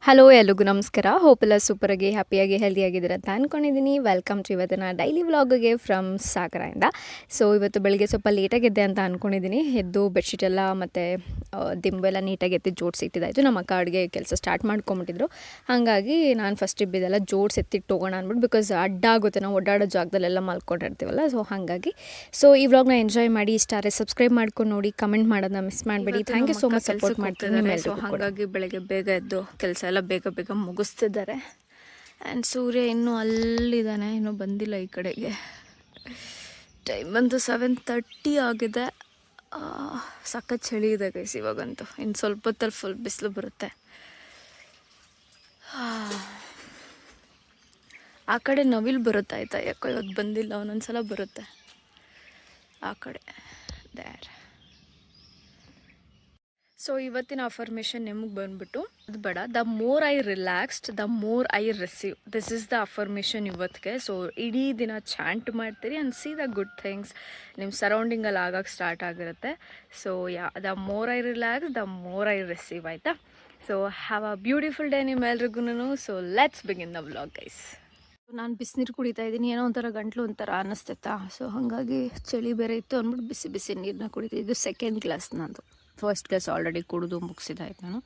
Hello ಎಲ್ರಿಗೂ ನಮಸ್ಕಾರ. Hope ಎಲ್ಲ ಸೂಪರಾಗಿ ಹ್ಯಾಪಿಯಾಗಿ ಹೆಲ್ದಿಯಾಗಿದ್ದೀರ ಅಂತ ಅಂದ್ಕೊಂಡಿದ್ದೀನಿ. ವೆಲ್ಕಮ್ ಟು ಇವತ್ತಿನ ಡೈಲಿ ವ್ಲಾಗ್ಗೆ ಫ್ರಮ್ ಸಾಗರದಿಂದ. ಸೊ ಇವತ್ತು ಬೆಳಗ್ಗೆ ಸ್ವಲ್ಪ ಲೇಟಾಗಿದ್ದೆ ಅಂತ ಅಂದ್ಕೊಂಡಿದ್ದೀನಿ. ಎದ್ದು ಬೆಡ್ಶೀಟ್ ಎಲ್ಲ ಮತ್ತು ದಿಂಬೆಲ್ಲ ನೀಟಾಗಿ ಎತ್ತಿ ಜೋಡಿಸಿ ಇಟ್ಟಿದ್ದಾಯಿತು. ನಮ್ಮ ಅಕ್ಕ ಅಡುಗೆ ಕೆಲಸ ಸ್ಟಾರ್ಟ್ ಮಾಡ್ಕೊಂಬಿಟ್ಟಿದ್ರು. ಹಾಗಾಗಿ ನಾನು ಫಸ್ಟ್ ಇಬ್ಬಿದೆಲ್ಲ ಜೋಡಿಸಿ ಎತ್ತಿಟ್ಟು ಹೋಗೋಣ ಅಂದ್ಬಿಟ್ಟು, ಬಿಕಾಸ್ ಅಡ್ಡ ಆಗುತ್ತೆ ನಾವು ಓಡಾಡೋ ಜಾಗದಲ್ಲೆಲ್ಲ ಮಲ್ಕೊಂಡಿರ್ತೀವಲ್ಲ. ಸೊ ಹಾಗಾಗಿ ಈ ವ್ಲಾಗ್ನ ಎಂಜಾಯ್ ಮಾಡಿ, ಇಷ್ಟ ಆದರೆ ಸಬ್ಸ್ಕ್ರೈಬ್ ಮಾಡ್ಕೊಂಡು ನೋಡಿ, ಕಮೆಂಟ್ ಮಾಡೋದನ್ನ ಮಿಸ್ ಮಾಡಬೇಡಿ. Thank you so much support ಮಾಡ್ತಿದ್ದಾರೆ. ಸೊ ಹಾಗಾಗಿ ಬೆಳಗ್ಗೆ ಬೇಗ ಎದ್ದು ಕೆಲಸ ಎಲ್ಲ ಬೇಗ ಬೇಗ ಮುಗಿಸ್ತಿದ್ದಾರೆ. ಆ್ಯಂಡ್ ಸೂರ್ಯ ಇನ್ನೂ ಅಲ್ಲಿದ್ದಾನೆ, ಇನ್ನೂ ಬಂದಿಲ್ಲ ಈ ಕಡೆಗೆ. ಟೈಮ್ ಬಂದು 7:30 ಆಗಿದೆ. ಸಖತ್ ಚಳಿ ಇದೆ ಗೈಸ್ ಇವಾಗಂತೂ. ಇನ್ನು ಸ್ವಲ್ಪ ಹೊತ್ತಲ್ಲಿ ಫುಲ್ ಬಿಸಿಲು ಬರುತ್ತೆ. ಆ ಕಡೆ ನವಿಲು ಬರುತ್ತೆ ಆಯಿತಾ, ಯಾಕೋ ಇವತ್ತು ಬಂದಿಲ್ಲ, ಒಂದೊಂದ್ಸಲ ಬರುತ್ತೆ ಆ ಕಡೆ ದ್ಯಾರ್. ಸೊ ಇವತ್ತಿನ ಅಫರ್ಮೇಷನ್ ನಿಮಗೆ ಬಂದ್ಬಿಟ್ಟು, ಅದು ಬೇಡ, the more I relaxed the more I receive. This is the affirmation ಇವತ್ತಿಗೆ. ಸೊ ಇಡೀ ದಿನ ಚಾಂಟ್ ಮಾಡ್ತೀರಿ and see the good things ನಿಮ್ಮ ಸರೌಂಡಿಂಗಲ್ಲಿ ಆಗಕ್ಕೆ ಸ್ಟಾರ್ಟ್ ಆಗಿರುತ್ತೆ. So the more I relax the more I receive, ಆಯಿತಾ. So have a beautiful day ನಿಮ್ಮೆಲ್ರಿಗೂ. So let's begin the vlog guys. ನಾನು ಬಿಸಿನೀರು ಕುಡಿತಾ ಇದ್ದೀನಿ. ಏನೋ ಒಂಥರ ಗಂಟ್ಲು ಒಂಥರ ಅನ್ನಿಸ್ತೈತಾ. ಸೊ ಹಾಗಾಗಿ ಚಳಿ ಬೇರೆ ಇತ್ತು ಅಂದ್ಬಿಟ್ಟು ಬಿಸಿ ಬಿಸಿ ನೀರನ್ನ ಕುಡಿತಿದ್ದು. ಸೆಕೆಂಡ್ ಗ್ಲಾಸ್ ನಂದು. ಫಸ್ಟ್ ಗ್ಲಾಸ್ ಆಲ್ರೆಡಿ ಕುಡಿದು ಮುಗಿಸಿದಾಯ್ತು ನಾನು.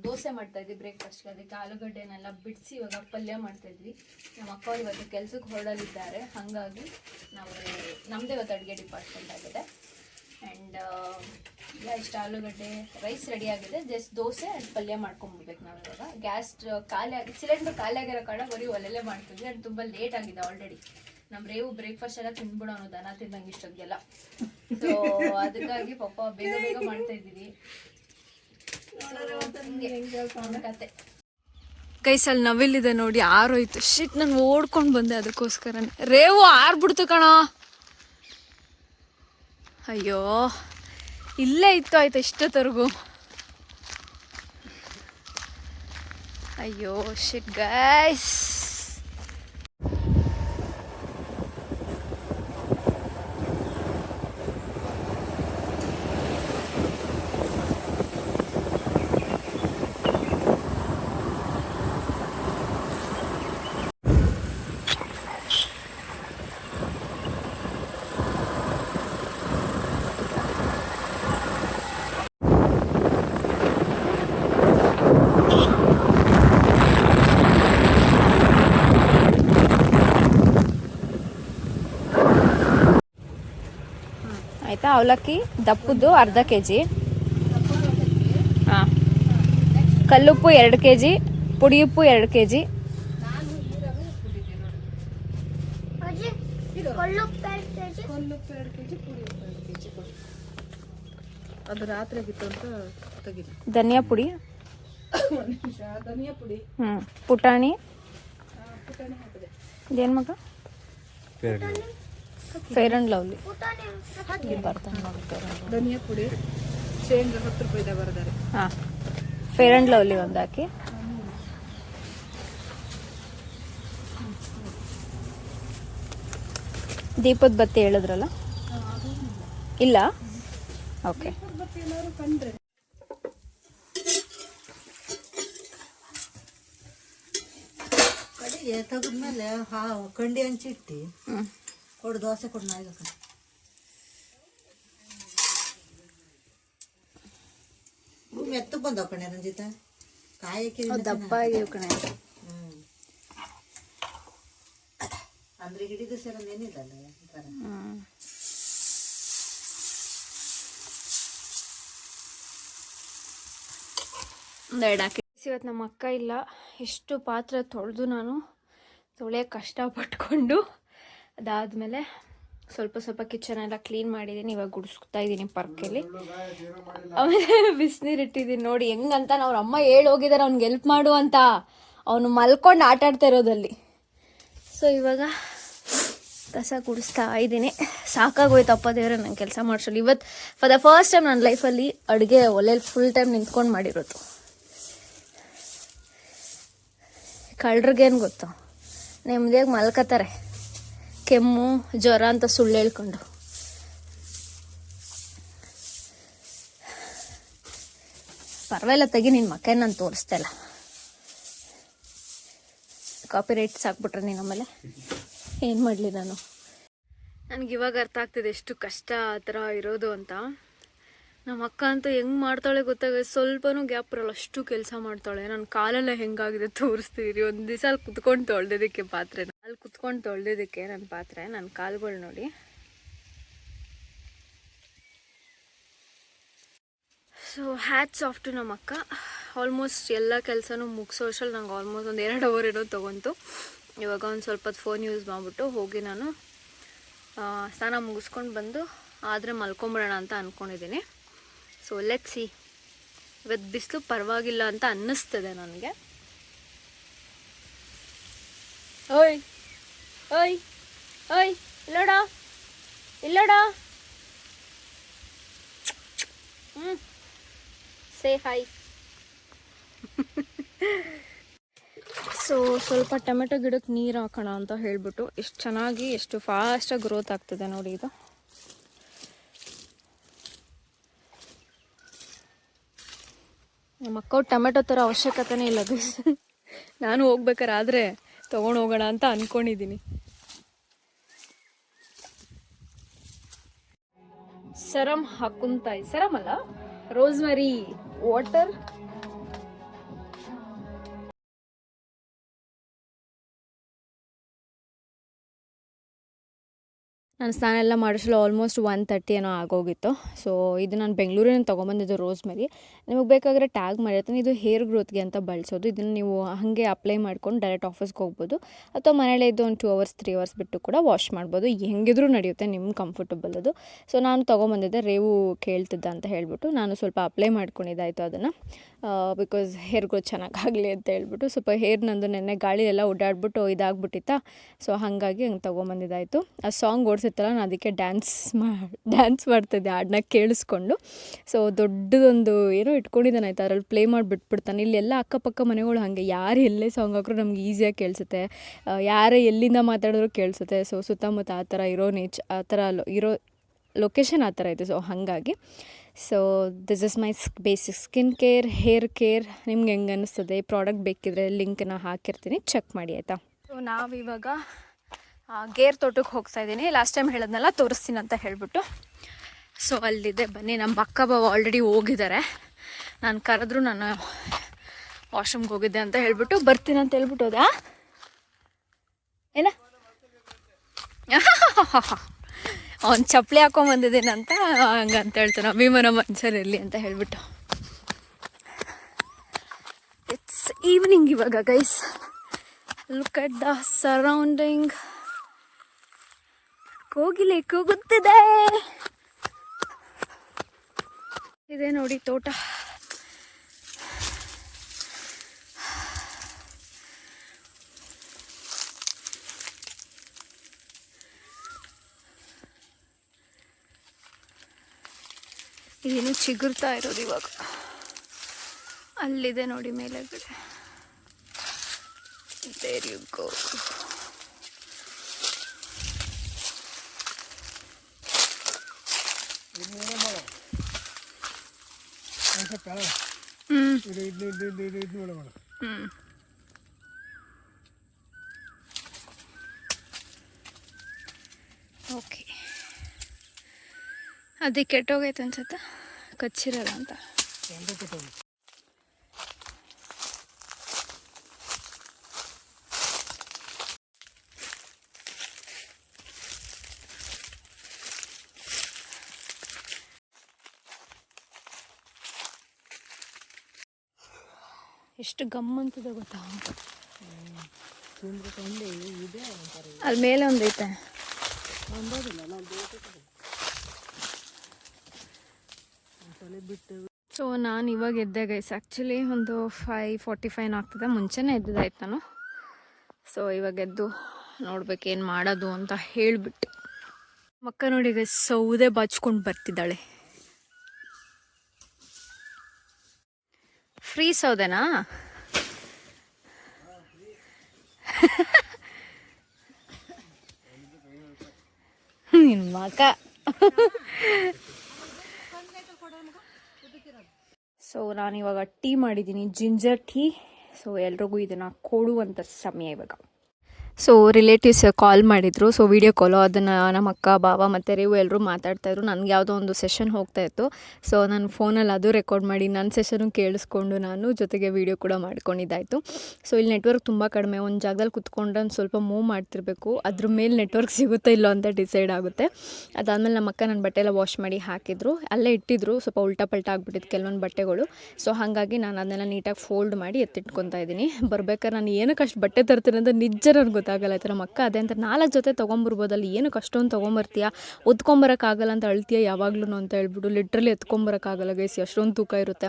ದೋಸೆ ಮಾಡ್ತಾ ಇದ್ವಿ ಬ್ರೇಕ್ಫಾಸ್ಟ್ಗೆ. ಅದಕ್ಕೆ ಆಲೂಗಡ್ಡೆನೆಲ್ಲ ಬಿಡಿಸಿ ಇವಾಗ ಪಲ್ಯ ಮಾಡ್ತಾ ಇದ್ವಿ. ನಮ್ಮ ಅಕ್ಕ ಇವತ್ತು ಕೆಲಸಕ್ಕೆ ಹೊರಡಲಿದ್ದಾರೆ, ಹಾಗಾಗಿ ನಾವು ನಮ್ಮದೇ ಇವತ್ತು ಅಡುಗೆ ಡಿಪಾರ್ಟ್ಮೆಂಟ್ ಆಗಿದೆ. ಆ್ಯಂಡ್ ಇಷ್ಟು ಆಲೂಗಡ್ಡೆ ರೈಸ್ ರೆಡಿ ಆಗಿದೆ. ಜಸ್ಟ್ ದೋಸೆ ಆ್ಯಂಡ್ ಪಲ್ಯ ಮಾಡ್ಕೊಂಬಿಡ್ಬೇಕು ನಾವು ಇವಾಗ. ಗ್ಯಾಸ್ ಸಿಲಿಂಡರ್ ಖಾಲಿ ಆಗಿರೋ ಕಾರಣ ಬರೀ ಒಲೆಲ್ಲೇ ಮಾಡ್ತಿದ್ವಿ. ಆ್ಯಂಡ್ ತುಂಬ ಲೇಟ್ ಆಗಿದೆ ಆಲ್ರೆಡಿ. ನಮ್ಮ ರೇವು ಬ್ರೇಕ್ಫಾಸ್ಟ್ ಎಲ್ಲ ತಿಂದ್ಬಿಡೋನು, ದನ ತಿಂದಂಗೆ ಇಷ್ಟೊಂದೆಲ್ಲ. ಸೊ ಅದಕ್ಕಾಗಿ ಪಾಪ ಬೇಗ ಬೇಗ ಮಾಡ್ತಾ ಇದ್ದೀವಿ. ಕೈಸಲ್ಲಿ ನವಿಲಿದೆ ನೋಡಿ, ಆರೋಯ್ತು. ಶಿಟ್, ನಾನು ಓಡ್ಕೊಂಡು ಬಂದೆ ಅದಕ್ಕೋಸ್ಕರ. ರೇವು ಆರ್ಬಿಡ್ತು ಕಣೋ. ಅಯ್ಯೋ, ಇಲ್ಲೇ ಇತ್ತು ಆಯ್ತು ಇಷ್ಟೊತ್ತವರೆಗೂ. ಅಯ್ಯೋ ಶಿಟ್ ಗೈಸ್. ಆಯಿತಾ. ಅವಲಕ್ಕಿ ದಪ್ಪದ್ದು ಅರ್ಧ kg. ಹಾಂ. ಕಲ್ಲುಪ್ಪು 2 kg, ಪುಡಿ ಉಪ್ಪು 2 kg. ಅದು ರಾತ್ರಿ ಆಗಿತ್ತು ಅಂತ ತೆಗಿಲ್ಲ. ಧನಿಯಾ ಪುಡಿ, ಪುಟಾಣಿ. ಇದೇನು ಮಗ? Fair and lovely. ಧನಿಯಾ ಪುಡಿ, ಶೇಂಗಾ 10 ರೂಪಾಯಿದ ಬರ್ತಾರೆ. ಹಾಂ, ಫೇರ್ ಆ್ಯಂಡ್ ಲವ್ಲಿ ಒಂದು ಹಾಕಿ. ದೀಪದ ಬತ್ತಿ ಹೇಳಿದ್ರಲ್ಲ, ಇಲ್ಲ? ಓಕೆ. ಕಡೆಗೆ ತೆಗೆದ್ಮೇಲೆ ಕಂಡಿ ಹಂಚಿಟ್ಟು ಕೊಡು, ದೋಸೆ ಕೊಡು ನಾಯಿಗ. ಮೆತ್ತಗೆ ಬಂದವ ಕಣೆ ರಂಜಿತ, ಕಾಯಕ್ಕೆ ದಪ್ಪ ಆಗಿವ್ ಕಣೆ. ಅಂದ್ರೆ ಹಿಡಿದು ಸೇರ ಏನಿಲ್ಲಲ್ಲ. ಒಂದೆರಡು ಹಾಕಿ. ಇವತ್ತು ನಮ್ಮ ಅಕ್ಕ ಇಲ್ಲ. ಎಷ್ಟು ಪಾತ್ರೆ ತೊಳೆದು ನಾನು ತೊಳೆಯೋಕೆ ಕಷ್ಟಪಟ್ಕೊಂಡು, ಅದಾದಮೇಲೆ ಸ್ವಲ್ಪ ಸ್ವಲ್ಪ ಕಿಚನ್ ಎಲ್ಲ ಕ್ಲೀನ್ ಮಾಡಿದ್ದೀನಿ. ಇವಾಗ ಗುಡಿಸ್ತಾ ಇದ್ದೀನಿ ಪರ್ಕೆಲಿ. ಆಮೇಲೆ ಬಿಸಿನೀರು ಇಟ್ಟಿದ್ದೀನಿ ನೋಡಿ ಹೆಂಗಂತ. ಅವ್ರ ಅಮ್ಮ ಹೇಳಿ ಹೋಗಿದ್ದಾರೆ ಅವ್ನಿಗೆ ಹೆಲ್ಪ್ ಮಾಡು ಅಂತ. ಅವನು ಮಲ್ಕೊಂಡು ಆಟ ಆಡ್ತಾ ಇರೋದಲ್ಲಿ. ಸೊ ಇವಾಗ ಕಸ ಗುಡಿಸ್ತಾ ಇದ್ದೀನಿ. ಸಾಕಾಗೋಯ್ತಪ್ಪ ದೇವ್ರೆ ನಂಗೆ ಕೆಲಸ ಮಾಡಿಸಲು. ಇವತ್ತು ಫಾರ್ ದ ಫಸ್ಟ್ ಟೈಮ್ ನನ್ನ ಲೈಫಲ್ಲಿ ಅಡುಗೆ ಒಲೆಯಲ್ಲಿ ಫುಲ್ ಟೈಮ್ ನಿಂತ್ಕೊಂಡು ಮಾಡಿರೋದು. ಕಳ್ರಿಗೇನು ಗೊತ್ತು, ನೆಮ್ಮದಿಯಾಗಿ ಮಲ್ಕೋತಾರೆ ಕೆಮ್ಮು ಜ್ವರ ಅಂತ ಸುಳ್ಳು ಹೇಳ್ಕೊಂಡು. ಪರವಾಗಿಲ್ಲ ತೆಗಿ, ನಿನ್ನ ಮಕ್ಕಳನ್ನ ನಾನು ತೋರಿಸ್ತಾ ಇಲ್ಲ. ಕಾಪಿ ರೈಟ್ಸ್ ಹಾಕ್ಬಿಟ್ರೆ ನೀನು ಆಮೇಲೆ ಏನು ಮಾಡಲಿ ನಾನು. ನನಗೆ ಇವಾಗ ಅರ್ಥ ಆಗ್ತಿದೆ ಎಷ್ಟು ಕಷ್ಟ ಆ ಥರ ಇರೋದು ಅಂತ. ನಮ್ಮ ಅಕ್ಕ ಅಂತೂ ಹೆಂಗೆ ಮಾಡ್ತಾಳೆ ಗೊತ್ತಾಗ, ಸ್ವಲ್ಪನೂ ಗ್ಯಾಪ್ ಬರಲ್ಲ, ಅಷ್ಟು ಕೆಲಸ ಮಾಡ್ತಾಳೆ. ನನ್ನ ಕಾಲೆಲ್ಲ ಹೆಂಗಾಗಿದೆ ತೋರಿಸ್ತೀರಿ. ಒಂದು ದಿವಸ ಅಲ್ಲಿ ಕುತ್ಕೊಂಡು ತೊಳೆದಿದ್ದಕ್ಕೆ ಪಾತ್ರೆನ, ಅಲ್ಲಿ ಕುತ್ಕೊಂಡು ತೊಳೆದಿದ್ದಕ್ಕೆ ನನ್ನ ಪಾತ್ರೆ, ನನ್ನ ಕಾಲುಗಳು ನೋಡಿ. ಸೊ ಹ್ಯಾಟ್ಸ್ ಆಫ್ ಟು ನಮ್ಮ ಅಕ್ಕ. ಆಲ್ಮೋಸ್ಟ್ ಎಲ್ಲ ಕೆಲಸನೂ ಮುಗಿಸೋ ಅಷ್ಟರಲ್ಲಿ ನಂಗೆ ಆಲ್ಮೋಸ್ಟ್ ಒಂದು 2 ಅವರ್ ಏನೋ ತೊಗೊಂತು. ಇವಾಗ ಒಂದು ಸ್ವಲ್ಪ ಹೊತ್ತು ಫೋನ್ ಯೂಸ್ ಮಾಡಿಬಿಟ್ಟು ಹೋಗಿ ನಾನು ಸ್ನಾನ ಮುಗಿಸ್ಕೊಂಡು ಬಂದು ಆದರೆ ಮಲ್ಕೊಂಬಿಡೋಣ ಅಂತ ಅಂದ್ಕೊಂಡಿದ್ದೀನಿ. So let's see. ಇವತ್ತು ಬಿಸಿಲು ಪರವಾಗಿಲ್ಲ ಅಂತ ಅನ್ನಿಸ್ತದೆ ನನಗೆ. ಓಯ್ ಓಯ್ ಓಯ್ ಇಲ್ಲೋಡ ಇಲ್ಲೋಡ, ಸೇ ಹಾಯ್. ಸೊ ಸ್ವಲ್ಪ ಟೊಮೆಟೊ ಗಿಡಕ್ಕೆ ನೀರು ಹಾಕೋಣ ಅಂತ ಹೇಳಿಬಿಟ್ಟು, ಎಷ್ಟು ಚೆನ್ನಾಗಿ ಎಷ್ಟು ಫಾಸ್ಟಾಗಿ ಗ್ರೋತ್ ಆಗ್ತದೆ ನೋಡಿ ಇದು. ನಮ್ಮ ಅಕ್ಕ ಟೊಮೆಟೊ ಥರ ಅವಶ್ಯಕತೆನೇ ಇಲ್ಲ ಗೈಸ್. ನಾನು ಹೋಗ್ಬೇಕಾದ್ರೆ ಆದರೆ ತೊಗೊಂಡು ಹೋಗೋಣ ಅಂತ ಅಂದ್ಕೊಂಡಿದ್ದೀನಿ. ಸರಮ್ ಹಾಕುಂತಾಯಿ, ಸರಮ್ ಅಲ್ಲ, ರೋಸ್ಮರಿ ವಾಟರ್. ನಾನು ಸ್ನಾನ ಎಲ್ಲ ಮಾಡಿಸಲು ಆಲ್ಮೋಸ್ಟ್ 1:30 ಏನೋ ಆಗೋಗಿತ್ತು. ಸೊ ಇದು ನಾನು ಬೆಂಗಳೂರಿನ ತೊಗೊಂಬಂದಿದ್ದು ರೋಸ್ಮೆರಿ. ನಿಮಗೆ ಬೇಕಾದರೆ ಟ್ಯಾಗ್ ಮಾಡಿರ್ತೀನಿ. ಇದು ಹೇರ್ ಗ್ರೋತ್ಗೆ ಅಂತ ಬಳಸೋದು. ಇದನ್ನು ನೀವು ಹಾಗೆ ಅಪ್ಲೈ ಮಾಡ್ಕೊಂಡು ಡೈರೆಕ್ಟ್ ಆಫೀಸ್ಗೆ ಹೋಗ್ಬೋದು, ಅಥವಾ ಮನೇಲೇ ಇದ್ದು ಒಂದು 2 ಅವರ್ಸ್ 3 ಅವರ್ಸ್ ಬಿಟ್ಟು ಕೂಡ ವಾಶ್ ಮಾಡ್ಬೋದು. ಹೆಂಗಿದ್ರೂ ನಡೆಯುತ್ತೆ, ನಿಮ್ಗೆ ಕಂಫರ್ಟಬಲ್ ಅದು. ಸೊ ನಾನು ತೊಗೊಂಬಂದಿದ್ದೆ, ರೇವು ಕೇಳ್ತಿದ್ದ ಅಂತ ಹೇಳಿಬಿಟ್ಟು ನಾನು ಸ್ವಲ್ಪ ಅಪ್ಲೈ ಮಾಡ್ಕೊಂಡಿದ್ದಾಯಿತು ಅದನ್ನು, ಬಿಕಾಸ್ ಹೇರ್ ಗ್ರೋತ್ ಚೆನ್ನಾಗಾಗಲಿ ಅಂತ ಹೇಳ್ಬಿಟ್ಟು. ಸ್ವಲ್ಪ ಹೇರ್ ನಂದು ನೆನ್ನೆ ಗಾಳಿಯೆಲ್ಲ ಓಡಾಡ್ಬಿಟ್ಟು ಇದಾಗ್ಬಿಟ್ಟಿತ್ತಾ, ಸೊ ಹಾಗಾಗಿ ಹಂಗೆ ತೊಗೊಂಬಂದಿದ್ದಾಯಿತು. ಆ ಸಾಂಗ್ ಓಡಿಸಿತ್ತಲ್ಲ, ನಾನು ಅದಕ್ಕೆ ಡ್ಯಾನ್ಸ್ ಮಾಡ್ತಿದ್ದೆ ಹಾಡನ್ನ ಕೇಳಿಸ್ಕೊಂಡು. ಸೊ ದೊಡ್ಡದೊಂದು ಏನೋ ಇಟ್ಕೊಂಡಿದ್ದಾನೆ ಆಯ್ತು, ಅದ್ರಲ್ಲಿ ಪ್ಲೇ ಮಾಡಿ ಬಿಟ್ಬಿಡ್ತಾನೆ. ಇಲ್ಲೆಲ್ಲ ಅಕ್ಕಪಕ್ಕ ಮನೆಗಳು ಹಾಗೆ, ಯಾರು ಎಲ್ಲೇ ಸಾಂಗ್ ಹಾಕಿದ್ರು ನಮ್ಗೆ ಈಸಿಯಾಗಿ ಕೇಳಿಸುತ್ತೆ, ಯಾರೇ ಎಲ್ಲಿಂದ ಮಾತಾಡಿದ್ರು ಕೇಳಿಸುತ್ತೆ. ಸೊ ಸುತ್ತಮುತ್ತ ಆ ಥರ ಇರೋ ಆ ಥರ ಇರೋ ಲೊಕೇಶನ್ ಆ ಥರ ಇದೆ. ಸೊ ಹಾಗಾಗಿ so this is my basic skin care, hair care. ನಿಮ್ಗೆ ಹೆಂಗೆ ಅನ್ನಿಸ್ತದೆ? ಪ್ರಾಡಕ್ಟ್ ಬೇಕಿದ್ರೆ ಲಿಂಕ್ನ ಹಾಕಿರ್ತೀನಿ, ಚೆಕ್ ಮಾಡಿ ಆಯಿತಾ. ಸೊ ನಾವಿವಾಗ ಗೇರ್ ತೋಟಕ್ಕೆ ಹೋಗ್ತಾ ಇದ್ದೀನಿ. ಲಾಸ್ಟ್ ಟೈಮ್ ಹೇಳೋದ್ನೆಲ್ಲ ತೋರಿಸ್ತೀನಿ ಅಂತ ಹೇಳಿಬಿಟ್ಟು. ಸೊ ಅಲ್ಲಿದೆ, ಬನ್ನಿ. ನಮ್ಮ ಅಕ್ಕ ಬಾವ ಆಲ್ರೆಡಿ ಹೋಗಿದ್ದಾರೆ. ನಾನು ಕರೆದ್ರು, ನಾನು ವಾಶ್ರೂಮ್ಗೆ ಹೋಗಿದ್ದೆ ಅಂತ ಹೇಳ್ಬಿಟ್ಟು ಬರ್ತೀನಿ ಅಂತ ಹೇಳ್ಬಿಟ್ಟು ಹೋದ. ಏನ ಅವ್ನು ಚಪ್ಪಲಿ ಹಾಕೊಂಬಂದಿದ್ದೀನಿ ಅಂತ ಹಂಗಂತ ಹೇಳ್ತಾನೆ, ಅಭಿಮಾನ ಮನುಷ್ಯರಲ್ಲಿ ಅಂತ ಹೇಳ್ಬಿಟ್ಟು. ಇಟ್ಸ್ ಈವ್ನಿಂಗ್ ಇವಾಗ guys. Look at the surrounding. ಕೋಗಿಲೆ ಕೂಗುತ್ತಿದೆ. ಇದೆ ನೋಡಿ ತೋಟ. ಇದೇನು ಚಿಗುರ್ತಾ ಇರೋದು ಇವಾಗ. ಅಲ್ಲಿದೆ ನೋಡಿ ಮೇಲೆಗಡೆ. There you go. ಓಕೆ, ಅದು ಕೆಟ್ಟೋಗೈತೆ ಅನ್ಸುತ್ತಾ, ಕಚ್ಚಿರಲ್ಲ ಅಂತ. ಎಷ್ಟು ಗಮ್ಮಂತದೆ ಗೊತ್ತಾ. ಅಲ್ಲಿ ಮೇಲೆ ಒಂದೈತೆ. ಸೊ ನಾನು ಇವಾಗ ಎದ್ದೆ ಗೈಸ್. ಆ್ಯಕ್ಚುಲಿ ಒಂದು 5:45 ಆಗ್ತದೆ, ಮುಂಚೆನೇ ಎದ್ದಿದ್ದಾಯ್ತು ನಾನು. ಸೊ ಇವಾಗ ಎದ್ದು ನೋಡ್ಬೇಕೇನು ಮಾಡೋದು ಅಂತ ಹೇಳಿಬಿಟ್ಟು. ಮಕ್ಕ ನೋಡಿ ಈಗ ಸೌದೆ ಬಾಚ್ಕೊಂಡು ಬರ್ತಿದ್ದಾಳೆ. ಫ್ರೀ ಸೌದೆನಾ? ನಿನ್ನ ಮಕ. ಸೊ ನಾನಿವಾಗ ಟೀ ಮಾಡಿದ್ದೀನಿ, ಜಿಂಜರ್ ಟೀ. ಸೊ ಎಲ್ರಿಗೂ ಇದನ್ನು ಕೊಡುವಂಥ ಸಮಯ ಇವಾಗ. ಸೊ ರಿಲೇಟಿವ್ಸ್ ಕಾಲ್ ಮಾಡಿದರು. ಸೊ ವೀಡಿಯೋ ಕಾಲು, ಅದನ್ನು ನಮ್ಮ ಅಕ್ಕ ಬಾವ ಮತ್ತು ರೇವು ಎಲ್ಲರೂ ಮಾತಾಡ್ತಾಯಿದ್ರು. ನನಗೆ ಯಾವುದೋ ಒಂದು ಸೆಷನ್ ಹೋಗ್ತಾಯಿತ್ತು. ಸೊ ನಾನು ಫೋನಲ್ಲಿ ಅದು ರೆಕಾರ್ಡ್ ಮಾಡಿ ನನ್ನ ಸೆಷನ್ನು ಕೇಳಿಸ್ಕೊಂಡು ನಾನು ಜೊತೆಗೆ ವೀಡಿಯೋ ಕೂಡ ಮಾಡ್ಕೊಂಡಿದ್ದಾಯಿತು. ಸೊ ಇಲ್ಲಿ ನೆಟ್ವರ್ಕ್ ತುಂಬ ಕಡಿಮೆ. ಒಂದು ಜಾಗದಲ್ಲಿ ಕುತ್ಕೊಂಡ್ರೆ ಒಂದು ಸ್ವಲ್ಪ ಮೂವ್ ಮಾಡ್ತಿರ್ಬೇಕು, ಅದ್ರ ಮೇಲೆ ನೆಟ್ವರ್ಕ್ ಸಿಗುತ್ತೋ ಇಲ್ಲೋ ಅಂತ ಡಿಸೈಡ್ ಆಗುತ್ತೆ. ಅದಾದಮೇಲೆ ನಮ್ಮ ಅಕ್ಕ ನನ್ನ ಬಟ್ಟೆ ಎಲ್ಲ ವಾಶ್ ಮಾಡಿ ಹಾಕಿದ್ರು, ಅಲ್ಲೇ ಇಟ್ಟಿದ್ರು. ಸ್ವಲ್ಪ ಉಲ್ಟಾ ಪಲ್ಟಾ ಆಗಿಬಿಟ್ಟಿತ್ತು ಕೆಲವೊಂದು ಬಟ್ಟೆಗಳು. ಸೊ ಹಾಗಾಗಿ ನಾನು ಅದನ್ನೆಲ್ಲ ನೀಟಾಗಿ ಫೋಲ್ಡ್ ಮಾಡಿ ಎತ್ತಿಟ್ಕೊತಾ ಇದ್ದೀನಿ. ಬರ್ಬೇಕಾದ್ರೆ ನಾನು ಏನಕ್ಕೆ ಅಷ್ಟು ಬಟ್ಟೆ ತರ್ತೀನಿ ಅಂತ ನಿಜ ನನಗೆ ಗೊತ್ತಾಗಲ್ಲ. ಆಯ್ತು ನಮ್ಮ ಅಕ್ಕ ಅದೇ ಅಂತ 4 ಜೊತೆ ತೊಗೊಂಬರ್ಬೋದಲ್ಲಿ, ಏನಕ್ಕೆ ಅಷ್ಟೊಂದು ತೊಗೊಂಬರ್ತೀಯ, ಒತ್ಕೊಂಬರೋಕ್ಕಾಗಲ್ಲ ಅಂತ ಅಳ್ತೀಯ ಯಾವಾಗ್ಲೂ ಅಂತ ಹೇಳ್ಬಿಟ್ಟು ಲಿಟ್ರಲಿ ಎತ್ಕೊಂಬರೋಕ್ಕಾಗಲ್ಲ ಗೈಸ್, ಅಷ್ಟೊಂದು ತೂಕ ಇರುತ್ತೆ.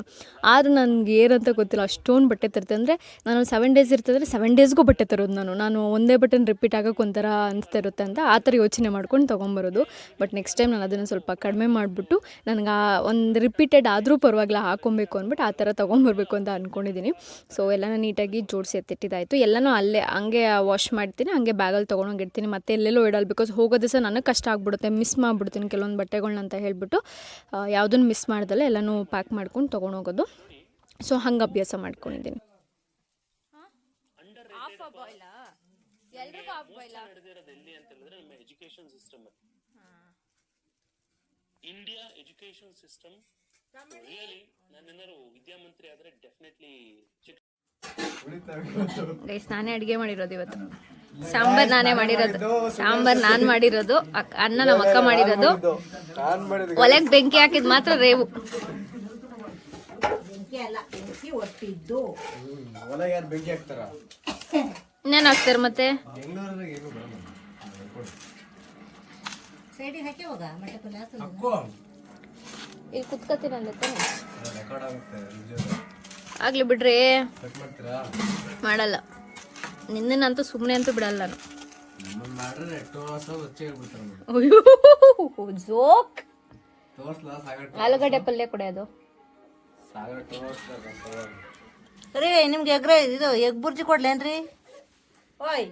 ಆದರೂ ನನಗೆ ಏನಂತ ಗೊತ್ತಿಲ್ಲ, ಅಷ್ಟೊಂದು ಬಟ್ಟೆ ತರ್ತೀನಿ. ಅಂದರೆ ನಾನು 7 ಡೇಸ್ ಇರ್ತಂದರೆ 7 ಡೇಸ್ಗೂ ಬಟ್ಟೆ ತರೋದು. ನಾನು ಒಂದೇ ಬಟ್ಟೆನ ರಿಪೀಟ್ ಆಗೋಕ್ಕೆ ಒಂಥರ ಅನಿಸ್ತಾ ಇರುತ್ತೆ ಅಂತ ಆ ಥರ ಯೋಚನೆ ಮಾಡ್ಕೊಂಡು ತೊಗೊಂಬರೋದು. ಬಟ್ ನೆಕ್ಸ್ಟ್ ಟೈಮ್ ನಾನು ಅದನ್ನು ಸ್ವಲ್ಪ ಕಡಿಮೆ ಮಾಡಿಬಿಟ್ಟು ನನಗೆ ಒಂದು ರಿಪೀಟೆಡ್ ಆದರೂ ಪರವಾಗಿಲ್ಲ ಹಾಕೊಬೇಕು ಅಂದ್ಬಿಟ್ಟು ಆ ಥರ ತೊಗೊಂಬರ್ಬೇಕು ಅಂತ ಅಂದ್ಕೊಂಡಿದ್ದೀನಿ. ಸೊ ಎಲ್ಲನೂ ನೀಟಾಗಿ ಜೋಡಿಸಿ ಎತ್ತಿಟ್ಟಿದ್ದಾಯಿತು. ಎಲ್ಲನೂ ಅಲ್ಲೇ ಹಂಗೆ ವಾಶ್ ಮಾಡ್ತೀನಿ, ಹಂಗೆ ಬ್ಯಾಗಲ್ಲಿ ತೊಗೊಂಡೋಗಿರ್ತೀನಿ. ಮತ್ತೆ ಎಲ್ಲೆಲ್ಲೋ ಇಡಲ್ಲ, ಬಿಕಾಸ್ ಹೋಗೋ ದಿವಸ ನನಗೆ ಕಷ್ಟ ಆಗ್ಬಿಡುತ್ತೆ, ಮಿಸ್ ಮಾಡಿಬಿಡ್ತೀನಿ ಕೆಲವೊಂದು ಬಟ್ಟೆಗಳ್ನ ಅಂತ ಹೇಳ್ಬಿಟ್ಟು ಯಾವುದನ್ನು ಮಿಸ್ ಮಾಡ್ದಲ್ಲ ಎಲ್ಲನೂ ಪ್ಯಾಕ್ ಮಾಡ್ಕೊಂಡು ತೊಗೊಂಡೋಗೋದು. ಸೊ ಹಂಗೆ ಅಭ್ಯಾಸ ಮಾಡ್ಕೊಂಡಿದ್ದೀನಿ. ಇಂಡಿಯಾ ಎಜುಕೇಶನ್ ಸಿಸ್ಟಮ್ ರಿಯಲಿ ನಾನೇನಾದ್ರು ವಿದ್ಯಾಮಂತ್ರಿ ಆದ್ರೆ ಡೆಫಿನೆಟ್ಲಿ ಗೈಸ್ ನಾನೇ ಅಡುಗೆ ಮಾಡಿರೋದು ಇವತ್ತು. ಸಾಂಬಾರ್ ನಾನೇ ಮಾಡಿರೋದು, ಸಾಂಬಾರ್ ನಾನು ಮಾಡಿರೋದು, ಅನ್ನ ನಮ್ಮ ಅಕ್ಕ ಮಾಡಿರೋದು. ಒಲೆಗೆ ಬೆಂಕಿ ಹಾಕಿದ್ ಮಾತ್ರ ರೇವು. ಇನ್ನೇನು ಹಾಕ್ತಾರೆ ಮತ್ತೆ? ಇಲ್ಲಿ ಕುತ್ಕೋತೀನಿ ಅಂದತ್ತೆ. ಆಗ್ಲಿ ಬಿಡ್ರಿ, ಮಾಡಲ್ಲ. ನಿನ್ನಂತೂ ಸುಮ್ಮನೆ ಅಂತೂ ಬಿಡಲ್ಲ ನಾನು. ಜೋಕ್. ಆಲೂಗಡ್ಡೆ ಪಲ್ಯ ಕೊಡೆ ಅದು. ರೀ ನಿಮ್ಗೆ ಇದು ಎಗ್ ಬುರ್ಜಿ ಕೊಡ್ಲೇನ್ರಿ? ಓಯ್